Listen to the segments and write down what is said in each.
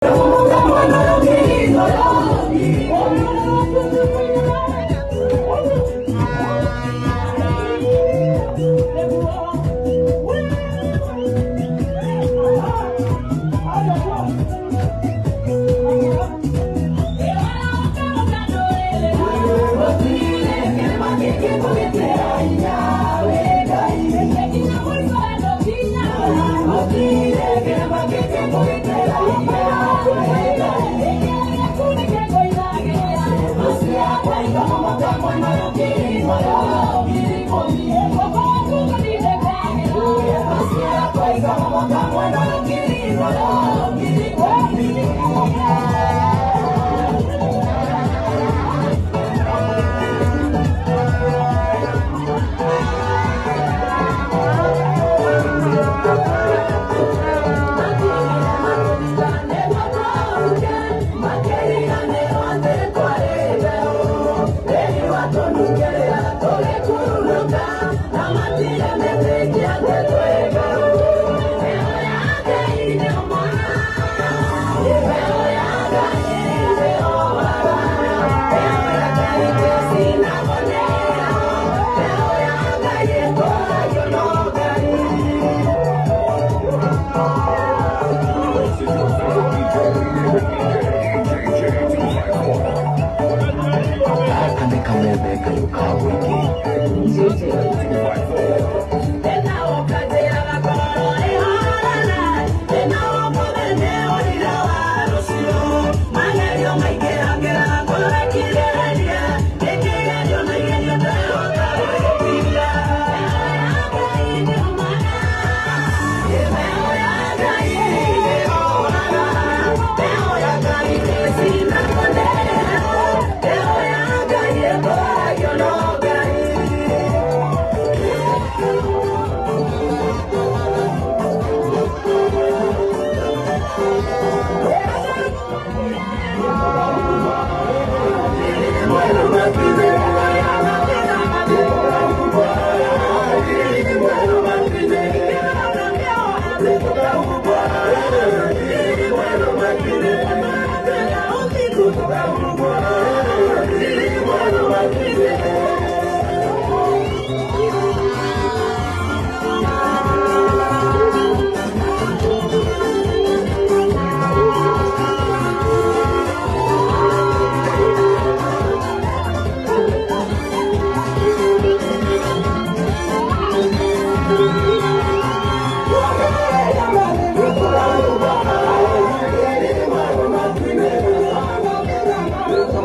Come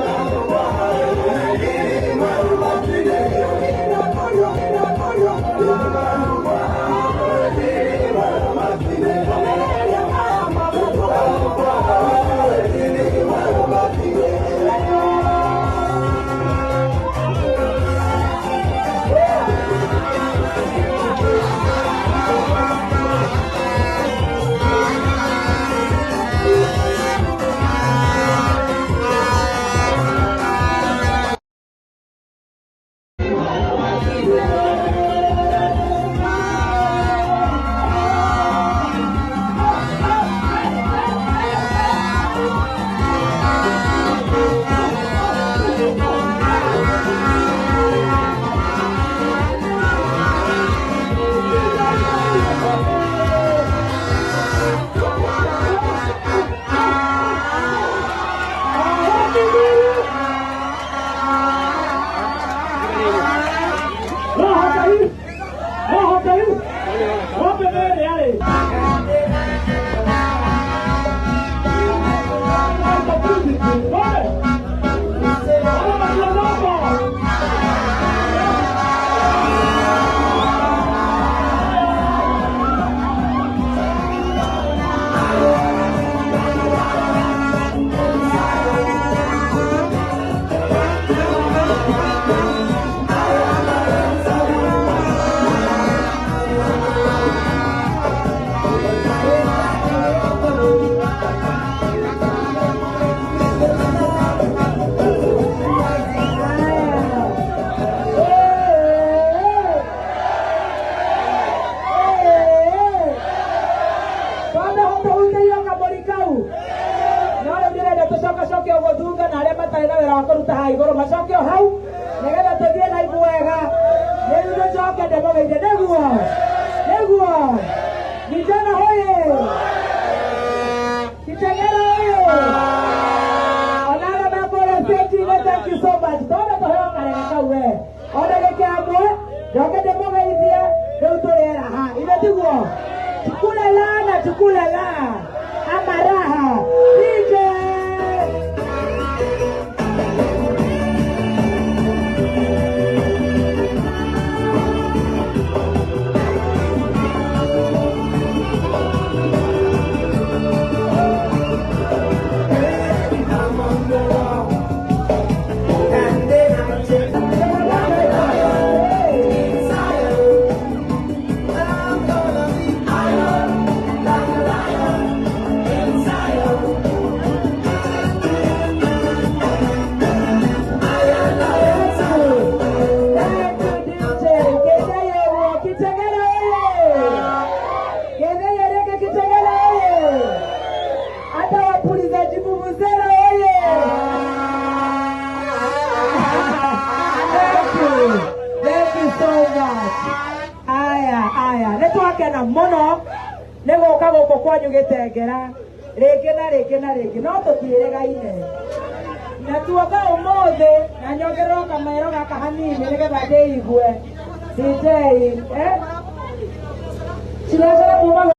on. macoke uguo thutha na aria matari na wira wa kuruta ha iguru macoke hau nigetha tuthie na ibu wega niu njoke ndemugeithie niguo vijana hoye Kitengela hoye onara mabora seti thank you so much tona toheo karega we ona geke amwe njoke ndemugeithie riu turera ha ine tiguo tukulala amaraha DJ na mono nego ka goko kwanyu Gitengera rĩngĩ no tũtiĩrĩgaine na tuoka ũmũthĩ na nyongererwo kamero gaka hanini nĩgetha ndĩigue DJ ciregera kuma